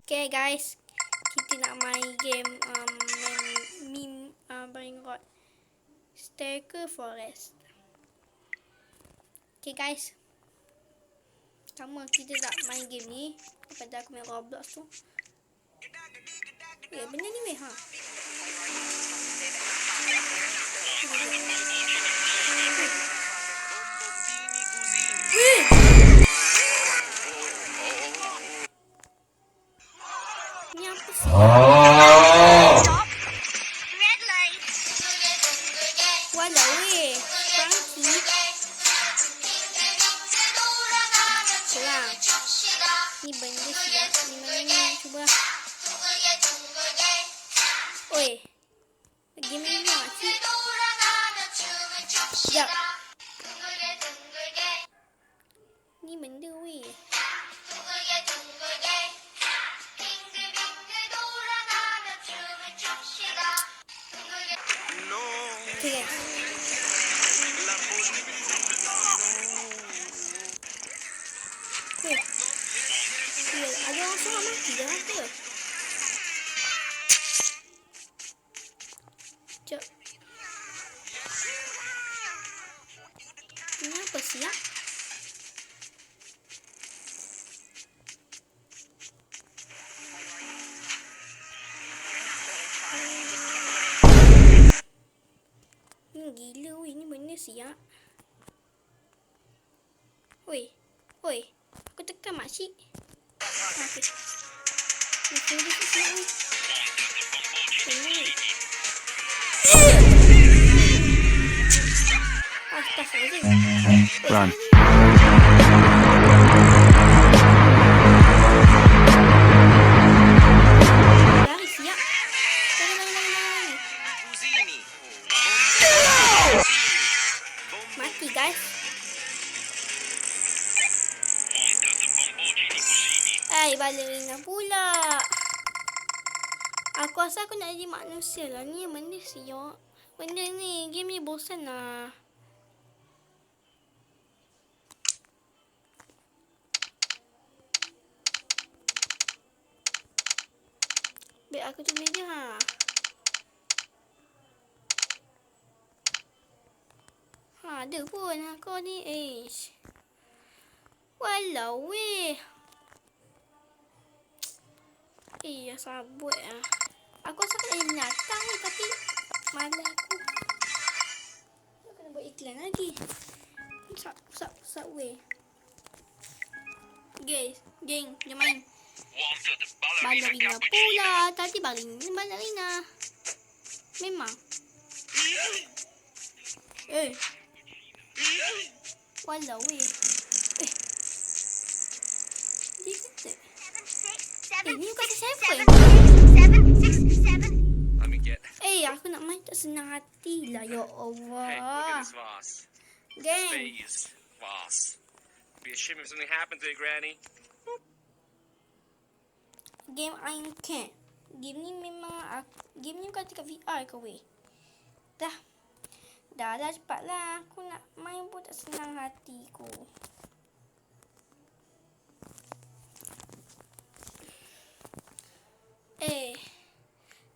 Okay guys, kita nak main game Brainrot Staircase Forest. Okay guys, pertama kita tak main game ni daripada aku main Roblox tu. Benda ni weh ha. Ni apa sih? Walau weh, Frankie. Serang. Ni benda siap. Ni mana ni? Cuba. Oi. Game ni nak cik. Sekejap. Ni benda weh. Okay guys. Ada orang semua mati dah apa? Sekejap. Ini apa sih ya? Gila weh, ni benda siap. Oi, aku tekan makcik. Okay. Ni siap weh. Astagfirullahaladzim. Run. Lari siap. Mati guys. Balerina pula. Aku rasa aku nak jadi manusia lah. Ni benda siap. Benda ni, game ni bosan lah. Biar aku tulis je ha. Ada pun aku ni. Walau weh. Ya sabut lah. Aku rasa aku nak jadi binatang ni. Tapi malas aku. Aku kena buat iklan lagi. Pusat weh. Guys, geng, jom main. Balerina pula. Tadi balerina. Memang. Walau weh. Dia kata. Ni bukan siapa? Aku nak main tak senang hati lah. Ya Allah. Geng. Game I'm Cat. Game ni memang game ni bukan dekat VR ke weh? Dah cepatlah. Aku nak main pun tak senang hatiku.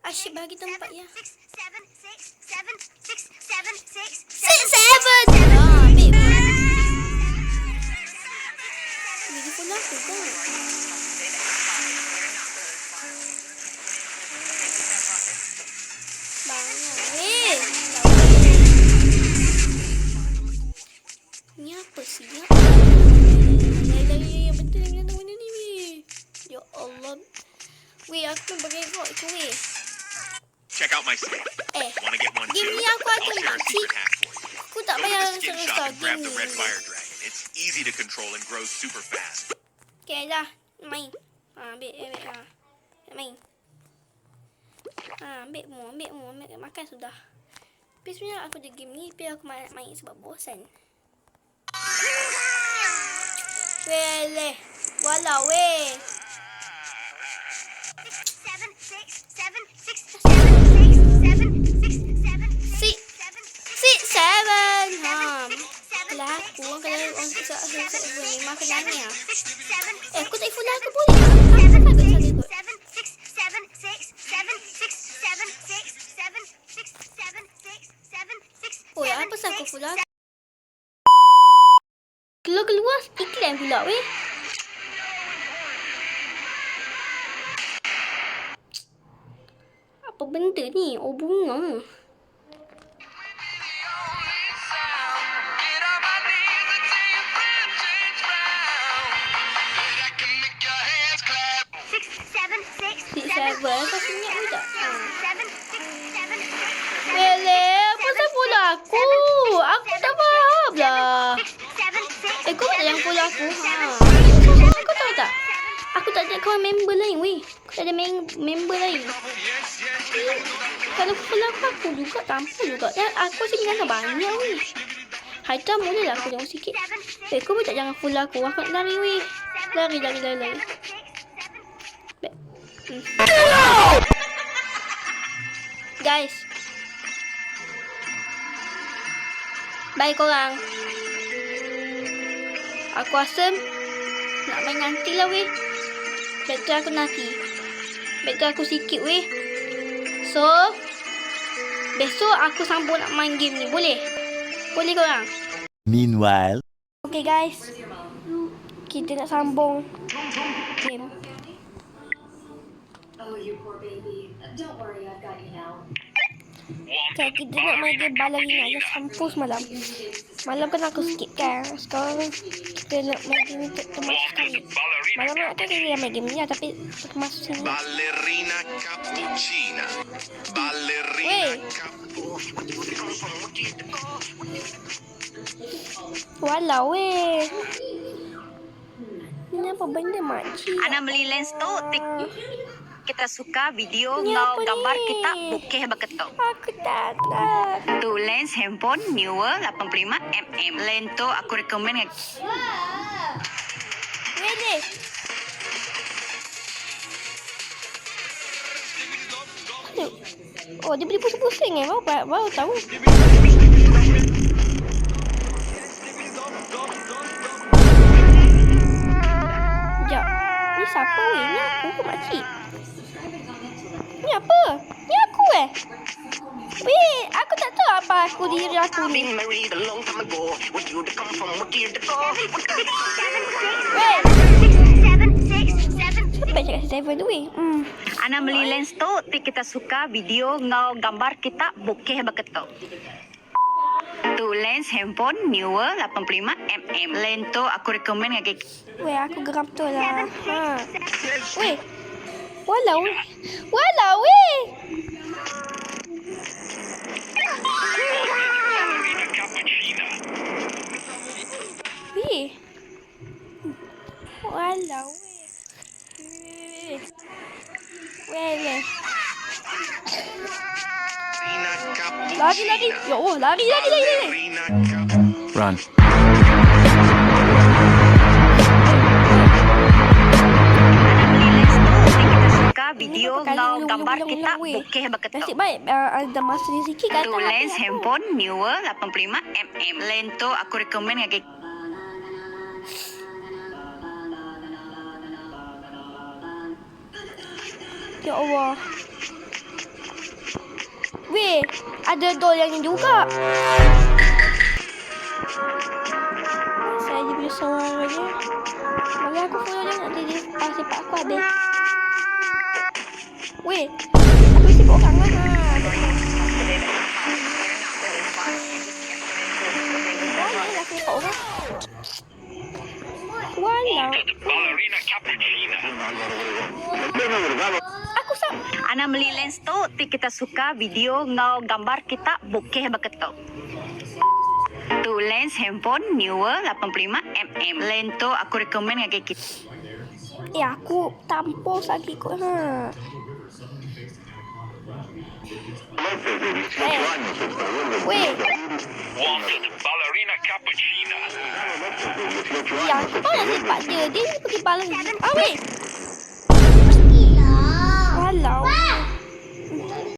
Asyik bagi tempat ya. 6, 7. Ambil pun. Jadi pun aku kan. Banyak ni apa sih ya? Lari betul yang benda ni weh. Ya Allah. Weh, aku bagi kau itu weh. Check out my site. Want to get one too? Game ni aku ada makcik. Aku tak Go to payah the skin install shop and grab game the ni. red fire dragon. It's easy to control and grows super fast. Okay dah, main. Ambil main. Ambil makan sudah. Tapi sebenarnya aku ada game ni, tapi aku main sebab bosan. Weleh. Walau weh. 6, 7. Pelaku. orang kalau orang boleh makan ni ah. Aku tak full aku boleh. Aku tak ikut. Oh, apa pasal aku full aku? Keluar iklan pula weh. Apa benda ni? Oh, bunga. Kau senyap ke tak? Lele, pasal pula aku? Aku tak faham lah. Kau tak yang pula aku? Kau tahu tak? Aku tak ada kawan member lain weh. Aku tak ada member lain. Kalau pula aku juga tanpa juga. Dan aku sini jangan banyak weh. Haita boleh lah aku tengok sikit. Kau pun tak jangan full aku. Aku nak lari weh. Lari. Guys, bye korang. Aku asam nak main nanti lah weh. Better aku nanti. Better aku sikit weh. So besok aku sambung nak main game ni. Boleh korang? Meanwhile, Okay guys, kita nak sambung game. Okay, kita nak main game balerina je sampai semalam. Malam kan aku skip kan. Sekarang kita nak main game ni termasuk sekali. Malam nak kita main game ni lah, tapi termasuk sini. Ballerina cappuccina. Wey. Walau weh. Ini apa benda makcik? Ana beli lens tu kita suka video Ni ngau apa gambar ni? kita bokeh begitu. Aku tak. Tu lens handphone newer 85mm. Lens tu aku recommend Weh ni. Oh, dia beli pusing-pusing baru tahu. Sekejap. Ni siapa weh? Ni aku ke makcik? Ni apa? Ni aku Weh, aku tak tahu apa aku diri aku ni. Weh. Siapa cakap si Seven tu weh? Ana beli lens tu kita suka video ngau gambar kita bokeh begitu. Tu lens handphone newer 85mm. Lens tu aku recommend ngaki. Weh, aku geram betul lah. Weh. Walau weh. Weh. Walau weh. Weh. Lari. Ya Allah, lari. Ballerina cappuccina. run. Kita suka video Ini ngau pakai gambar ulang-ulang, kita weh. bokeh begitu. Nasib baik ada masa ni sikit kan. Tu lens handphone newer 85mm. Lens tu aku recommend ngaki. Ya Allah. Weh, ada doll yang ni juga. Saya je boleh suara je. Bagi aku follow dia nanti dia sepak aku habis. Weh, aku isi orang lah. Boleh lah sepak orang. Walau. Ballerina cappuccina. Aku sama. Ana beli lens tu kita suka video ngau gambar kita bokeh begitu. Tu lens handphone newer 85mm. Lens tu aku recommend ngaki kita. Aku tampos lagi kot. Weh. Wanted ballerina cappuccina. Ya, aku tahu nak sepak dia. Dia ni pergi balas. Weh.